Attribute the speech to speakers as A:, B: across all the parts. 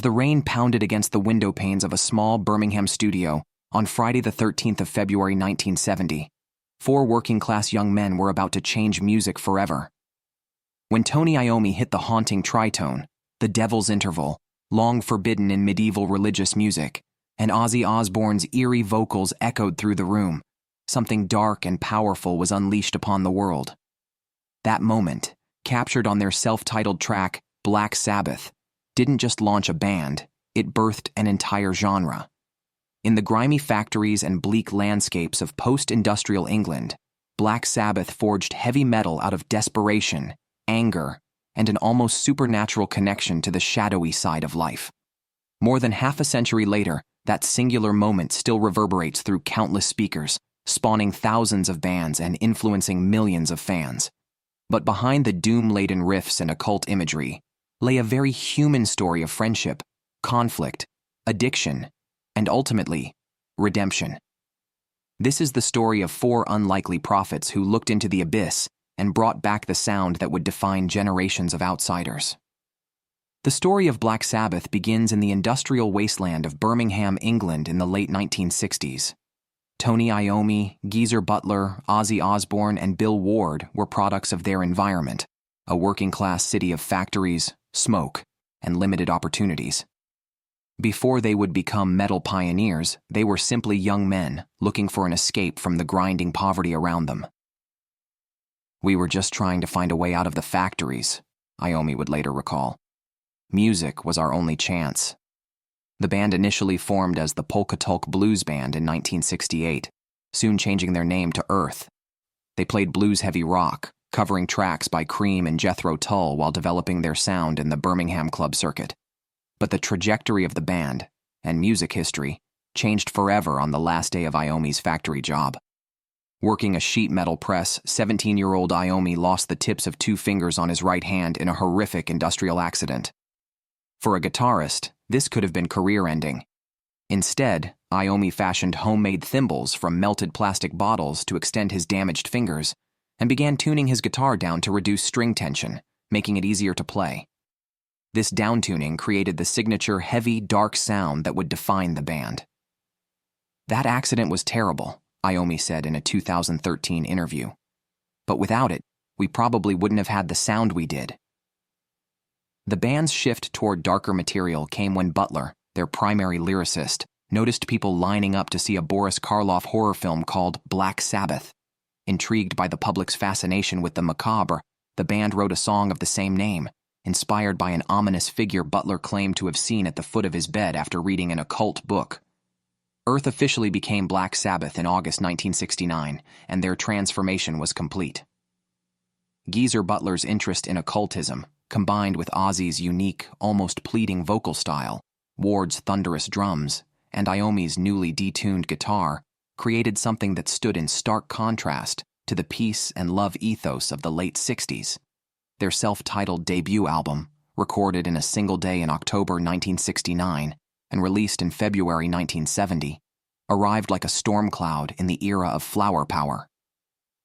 A: As the rain pounded against the window panes of a small Birmingham studio on Friday the 13th of February 1970, four working-class young men were about to change music forever. When Tony Iommi hit the haunting tritone, the devil's interval, long forbidden in medieval religious music, and Ozzy Osbourne's eerie vocals echoed through the room, something dark and powerful was unleashed upon the world. That moment, captured on their self-titled track, Black Sabbath, didn't just launch a band, it birthed an entire genre. In the grimy factories and bleak landscapes of post-industrial England, Black Sabbath forged heavy metal out of desperation, anger, and an almost supernatural connection to the shadowy side of life. More than half a century later, that singular moment still reverberates through countless speakers, spawning thousands of bands and influencing millions of fans. But behind the doom-laden riffs and occult imagery lay a very human story of friendship, conflict, addiction, and ultimately, redemption. This is the story of four unlikely prophets who looked into the abyss and brought back the sound that would define generations of outsiders. The story of Black Sabbath begins in the industrial wasteland of Birmingham, England in the late 1960s. Tony Iommi, Geezer Butler, Ozzy Osbourne, and Bill Ward were products of their environment, a working-class city of factories, smoke, and limited opportunities. Before they would become metal pioneers, they were simply young men looking for an escape from the grinding poverty around them. "We were just trying to find a way out of the factories," Iommi would later recall. "Music was our only chance." The band initially formed as the Polka Tulk Blues Band in 1968, soon changing their name to Earth. They played blues-heavy rock, covering tracks by Cream and Jethro Tull while developing their sound in the Birmingham club circuit. But the trajectory of the band, and music history, changed forever on the last day of Iommi's factory job. Working a sheet metal press, 17-year-old Iommi lost the tips of two fingers on his right hand in a horrific industrial accident. For a guitarist, this could have been career-ending. Instead, Iommi fashioned homemade thimbles from melted plastic bottles to extend his damaged fingers, and began tuning his guitar down to reduce string tension, making it easier to play. This downtuning created the signature heavy, dark sound that would define the band. "That accident was terrible," Iommi said in a 2013 interview. "But without it, we probably wouldn't have had the sound we did." The band's shift toward darker material came when Butler, their primary lyricist, noticed people lining up to see a Boris Karloff horror film called Black Sabbath. Intrigued by the public's fascination with the macabre, the band wrote a song of the same name, inspired by an ominous figure Butler claimed to have seen at the foot of his bed after reading an occult book. Earth officially became Black Sabbath in August 1969, and their transformation was complete. Geezer Butler's interest in occultism, combined with Ozzy's unique, almost pleading vocal style, Ward's thunderous drums, and Iommi's newly detuned guitar, created something that stood in stark contrast to the peace and love ethos of the late 60s. Their self-titled debut album, recorded in a single day in October 1969 and released in February 1970, arrived like a storm cloud in the era of flower power.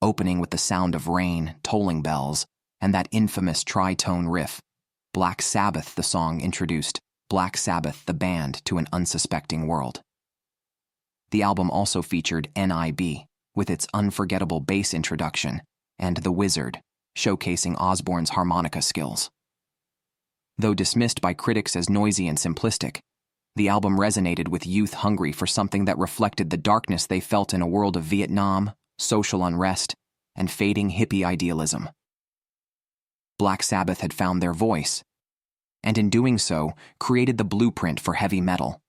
A: Opening with the sound of rain, tolling bells, and that infamous tritone riff, Black Sabbath, the song introduced Black Sabbath, the band, to an unsuspecting world. The album also featured NIB, with its unforgettable bass introduction, and The Wizard, showcasing Osbourne's harmonica skills. Though dismissed by critics as noisy and simplistic, the album resonated with youth hungry for something that reflected the darkness they felt in a world of Vietnam, social unrest, and fading hippie idealism. Black Sabbath had found their voice, and in doing so, created the blueprint for heavy metal.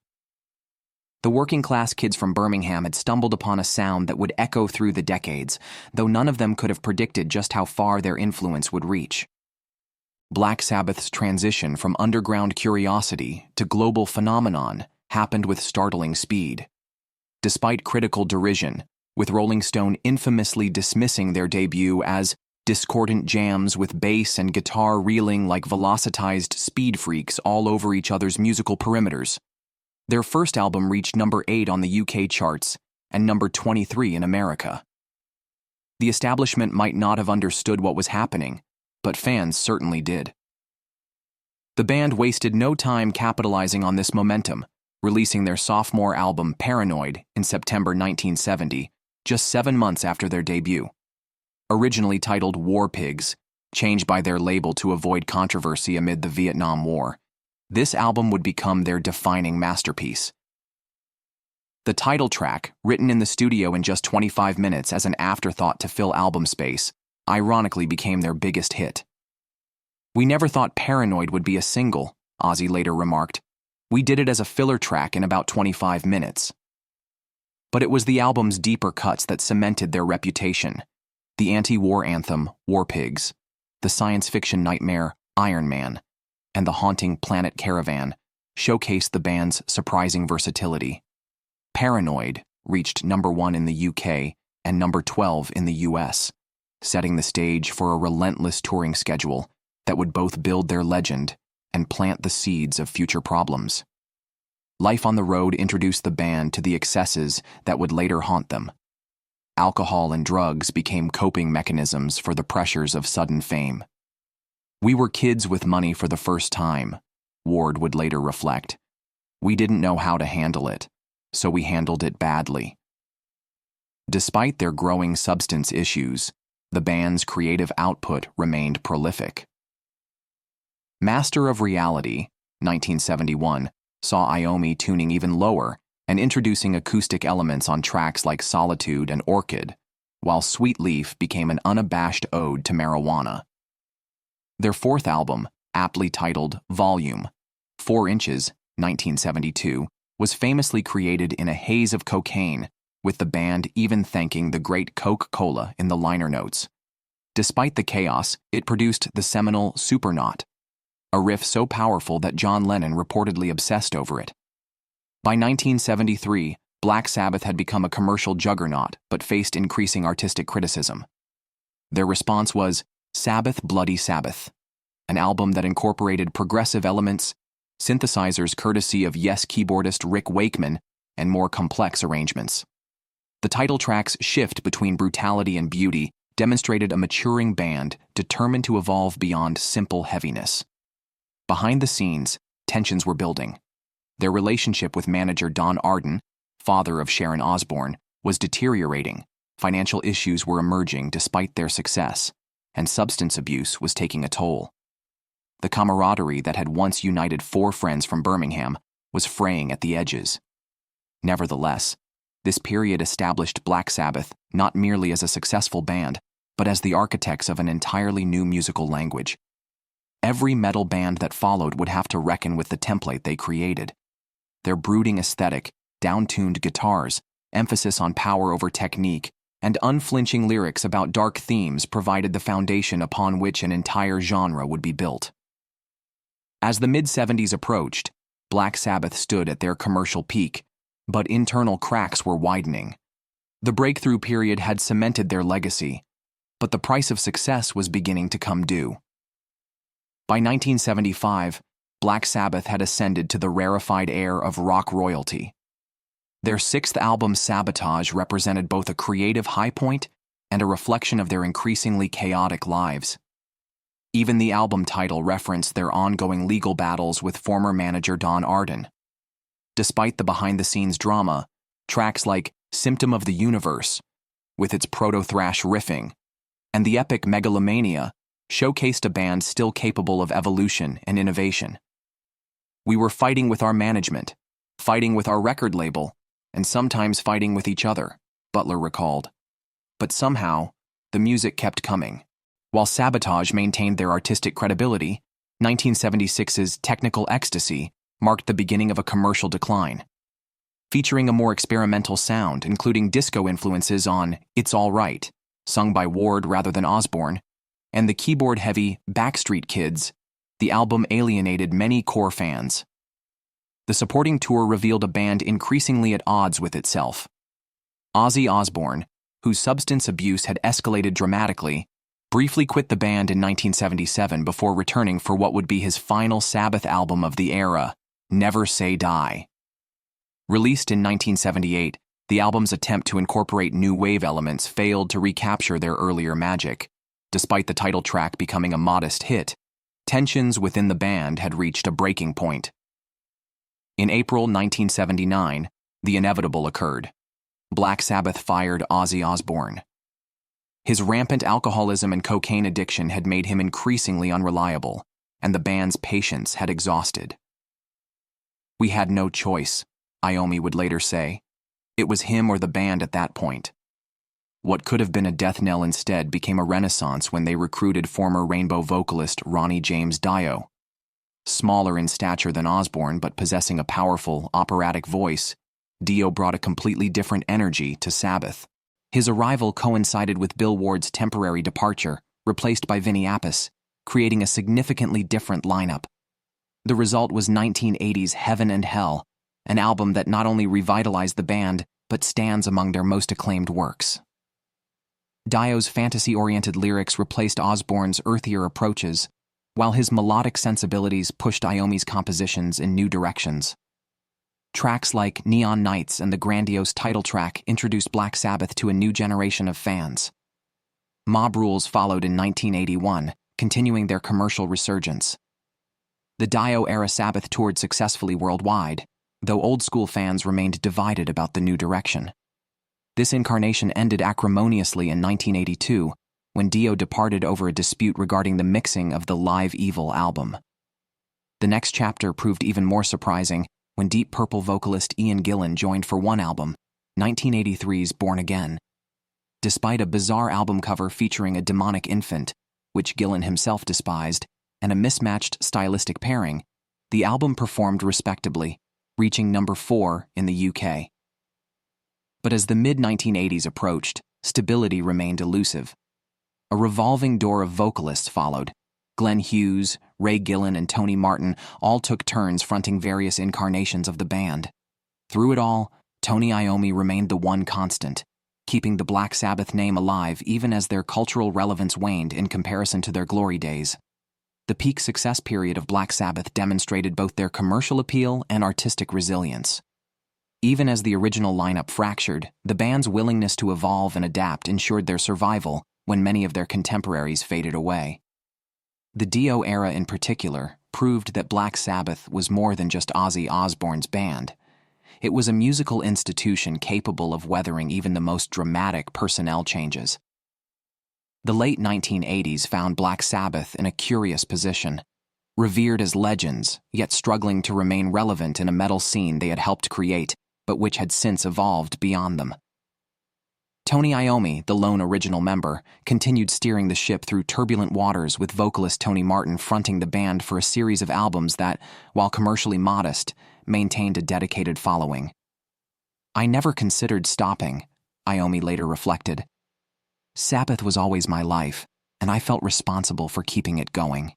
A: The working-class kids from Birmingham had stumbled upon a sound that would echo through the decades, though none of them could have predicted just how far their influence would reach. Black Sabbath's transition from underground curiosity to global phenomenon happened with startling speed. Despite critical derision, with Rolling Stone infamously dismissing their debut as discordant jams with bass and guitar reeling like velocitized speed freaks all over each other's musical perimeters, their first album reached number 8 on the UK charts and number 23 in America. The establishment might not have understood what was happening, but fans certainly did. The band wasted no time capitalizing on this momentum, releasing their sophomore album Paranoid in September 1970, just 7 months after their debut. Originally titled WARPIGS, changed by their label to avoid controversy amid the Vietnam War, this album would become their defining masterpiece. The title track, written in the studio in just 25 minutes as an afterthought to fill album space, ironically became their biggest hit. "We never thought Paranoid would be a single," Ozzy later remarked. "We did it as a filler track in about 25 minutes." But it was the album's deeper cuts that cemented their reputation. The anti-war anthem, WARPIGS, the science fiction nightmare, Iron Man, and the haunting Planet Caravan showcased the band's surprising versatility. Paranoid reached #1 in the UK and #12 in the US, setting the stage for a relentless touring schedule that would both build their legend and plant the seeds of future problems. Life on the road introduced the band to the excesses that would later haunt them. Alcohol and drugs became coping mechanisms for the pressures of sudden fame. "We were kids with money for the first time," Ward would later reflect. "We didn't know how to handle it, so we handled it badly." Despite their growing substance issues, the band's creative output remained prolific. Master of Reality, 1971, saw Iommi tuning even lower and introducing acoustic elements on tracks like Solitude and Orchid, while Sweet Leaf became an unabashed ode to marijuana. Their fourth album, aptly titled Volume, 4 Inches, 1972, was famously created in a haze of cocaine, with the band even thanking the great Coca-Cola in the liner notes. Despite the chaos, it produced the seminal Supernaut, a riff so powerful that John Lennon reportedly obsessed over it. By 1973, Black Sabbath had become a commercial juggernaut but faced increasing artistic criticism. Their response was Sabbath Bloody Sabbath, an album that incorporated progressive elements, synthesizers courtesy of Yes keyboardist Rick Wakeman, and more complex arrangements. The title track's shift between brutality and beauty demonstrated a maturing band determined to evolve beyond simple heaviness. Behind the scenes, tensions were building. Their relationship with manager Don Arden, father of Sharon Osbourne, was deteriorating. Financial issues were emerging despite their success, and substance abuse was taking a toll. The camaraderie that had once united 4 friends from Birmingham was fraying at the edges. Nevertheless, this period established Black Sabbath not merely as a successful band, but as the architects of an entirely new musical language. Every metal band that followed would have to reckon with the template they created. Their brooding aesthetic, down-tuned guitars, emphasis on power over technique, and unflinching lyrics about dark themes provided the foundation upon which an entire genre would be built. As the mid-70s approached, Black Sabbath stood at their commercial peak, but internal cracks were widening. The breakthrough period had cemented their legacy, but the price of success was beginning to come due. By 1975, Black Sabbath had ascended to the rarefied air of rock royalty. Their 6th album, Sabotage, represented both a creative high point and a reflection of their increasingly chaotic lives. Even the album title referenced their ongoing legal battles with former manager Don Arden. Despite the behind-the-scenes drama, tracks like Symptom of the Universe, with its proto-thrash riffing, and the epic Megalomania showcased a band still capable of evolution and innovation. "We were fighting with our management, fighting with our record label, and sometimes fighting with each other," Butler recalled. But somehow, the music kept coming. While Sabotage maintained their artistic credibility, 1976's Technical Ecstasy marked the beginning of a commercial decline. Featuring a more experimental sound, including disco influences on It's All Right, sung by Ward rather than Osbourne, and the keyboard-heavy Backstreet Kids, the album alienated many core fans. The supporting tour revealed a band increasingly at odds with itself. Ozzy Osbourne, whose substance abuse had escalated dramatically, briefly quit the band in 1977 before returning for what would be his final Sabbath album of the era, Never Say Die. Released in 1978, the album's attempt to incorporate new wave elements failed to recapture their earlier magic. Despite the title track becoming a modest hit, Tensions within the band had reached a breaking point. In April 1979, the inevitable occurred. Black Sabbath fired Ozzy Osbourne. His rampant alcoholism and cocaine addiction had made him increasingly unreliable, and the band's patience had exhausted. "We had no choice," Iommi would later say. "It was him or the band at that point." What could have been a death knell instead became a renaissance when they recruited former Rainbow vocalist Ronnie James Dio. Smaller in stature than Osbourne but possessing a powerful, operatic voice, Dio brought a completely different energy to Sabbath. His arrival coincided with Bill Ward's temporary departure, replaced by Vinny Appice, creating a significantly different lineup. The result was 1980's Heaven and Hell, an album that not only revitalized the band, but stands among their most acclaimed works. Dio's fantasy-oriented lyrics replaced Osbourne's earthier approaches, while his melodic sensibilities pushed Iommi's compositions in new directions. Tracks like Neon Nights and the grandiose title track introduced Black Sabbath to a new generation of fans. Mob Rules followed in 1981, continuing their commercial resurgence. The Dio-era Sabbath toured successfully worldwide, though old-school fans remained divided about the new direction. This incarnation ended acrimoniously in 1982, when Dio departed over a dispute regarding the mixing of the Live Evil album. The next chapter proved even more surprising when Deep Purple vocalist Ian Gillan joined for one album, 1983's Born Again. Despite a bizarre album cover featuring a demonic infant, which Gillan himself despised, and a mismatched stylistic pairing, the album performed respectably, reaching number 4 in the UK. But as the mid-1980s approached, stability remained elusive. A revolving door of vocalists followed. Glenn Hughes, Ray Gillan, and Tony Martin all took turns fronting various incarnations of the band. Through it all, Tony Iommi remained the one constant, keeping the Black Sabbath name alive even as their cultural relevance waned in comparison to their glory days. The peak success period of Black Sabbath demonstrated both their commercial appeal and artistic resilience. Even as the original lineup fractured, the band's willingness to evolve and adapt ensured their survival when many of their contemporaries faded away. The Dio era in particular proved that Black Sabbath was more than just Ozzy Osbourne's band. It was a musical institution capable of weathering even the most dramatic personnel changes. The late 1980s found Black Sabbath in a curious position. Revered as legends, yet struggling to remain relevant in a metal scene they had helped create, but which had since evolved beyond them. Tony Iommi, the lone original member, continued steering the ship through turbulent waters with vocalist Tony Martin fronting the band for a series of albums that, while commercially modest, maintained a dedicated following. "I never considered stopping," Iommi later reflected. "Sabbath was always my life, and I felt responsible for keeping it going."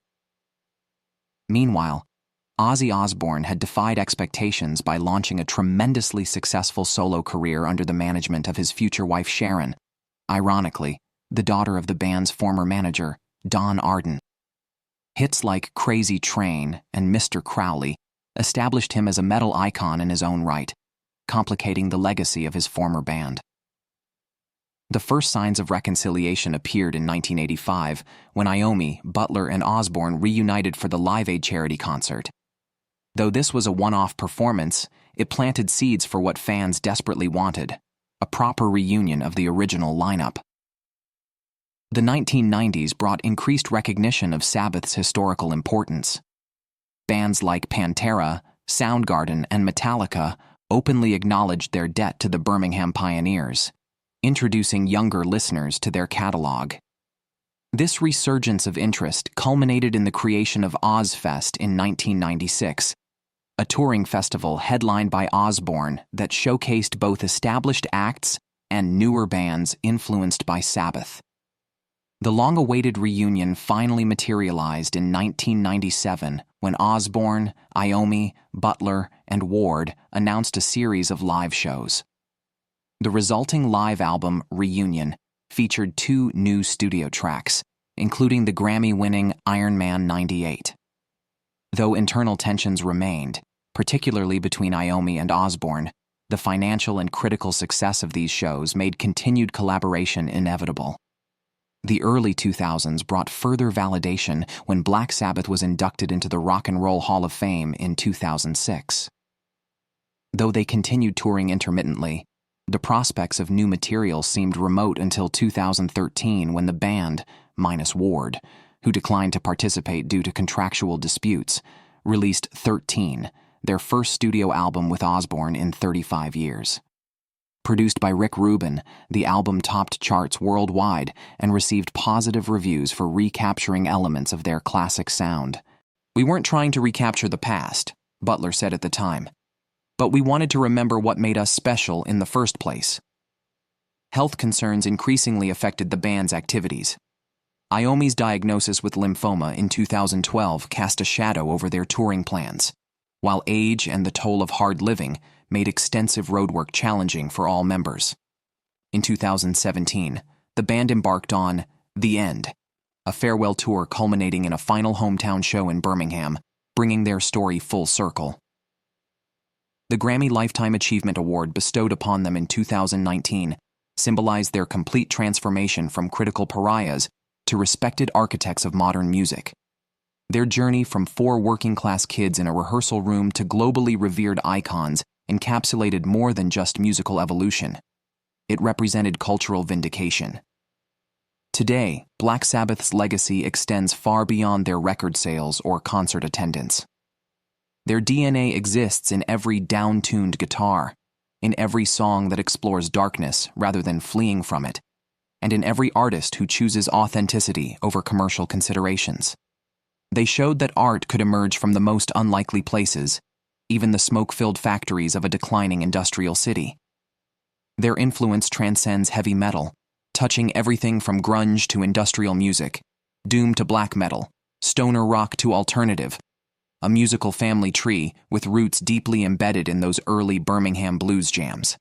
A: Meanwhile, Ozzy Osbourne had defied expectations by launching a tremendously successful solo career under the management of his future wife Sharon, ironically, the daughter of the band's former manager, Don Arden. Hits like Crazy Train and Mr. Crowley established him as a metal icon in his own right, complicating the legacy of his former band. The first signs of reconciliation appeared in 1985 when Iommi, Butler, and Osbourne reunited for the Live Aid charity concert. Though this was a one-off performance, it planted seeds for what fans desperately wanted, a proper reunion of the original lineup. The 1990s brought increased recognition of Sabbath's historical importance. Bands like Pantera, Soundgarden, and Metallica openly acknowledged their debt to the Birmingham pioneers, introducing younger listeners to their catalog. This resurgence of interest culminated in the creation of Ozzfest in 1996, a touring festival headlined by Osbourne that showcased both established acts and newer bands influenced by Sabbath. The long-awaited reunion finally materialized in 1997 when Osbourne, Iommi, Butler, and Ward announced a series of live shows. The resulting live album, Reunion, featured 2 new studio tracks, including the Grammy-winning Iron Man 98. Though internal tensions remained, particularly between Iommi and Osbourne, the financial and critical success of these shows made continued collaboration inevitable. The early 2000s brought further validation when Black Sabbath was inducted into the Rock and Roll Hall of Fame in 2006. Though they continued touring intermittently, the prospects of new material seemed remote until 2013 when the band, minus Ward, who declined to participate due to contractual disputes, released 13, their first studio album with Osbourne in 35 years. Produced by Rick Rubin, the album topped charts worldwide and received positive reviews for recapturing elements of their classic sound. "We weren't trying to recapture the past," Butler said at the time, "but we wanted to remember what made us special in the first place." Health concerns increasingly affected the band's activities. Iommi's diagnosis with lymphoma in 2012 cast a shadow over their touring plans, while age and the toll of hard living made extensive roadwork challenging for all members. In 2017, the band embarked on The End, a farewell tour culminating in a final hometown show in Birmingham, bringing their story full circle. The Grammy Lifetime Achievement Award bestowed upon them in 2019 symbolized their complete transformation from critical pariahs to respected architects of modern music. Their journey from 4 working-class kids in a rehearsal room to globally revered icons encapsulated more than just musical evolution. It represented cultural vindication. Today, Black Sabbath's legacy extends far beyond their record sales or concert attendance. Their DNA exists in every down-tuned guitar, in every song that explores darkness rather than fleeing from it, and in every artist who chooses authenticity over commercial considerations. They showed that art could emerge from the most unlikely places, even the smoke-filled factories of a declining industrial city. Their influence transcends heavy metal, touching everything from grunge to industrial music, doom to black metal, stoner rock to alternative, a musical family tree with roots deeply embedded in those early Birmingham blues jams.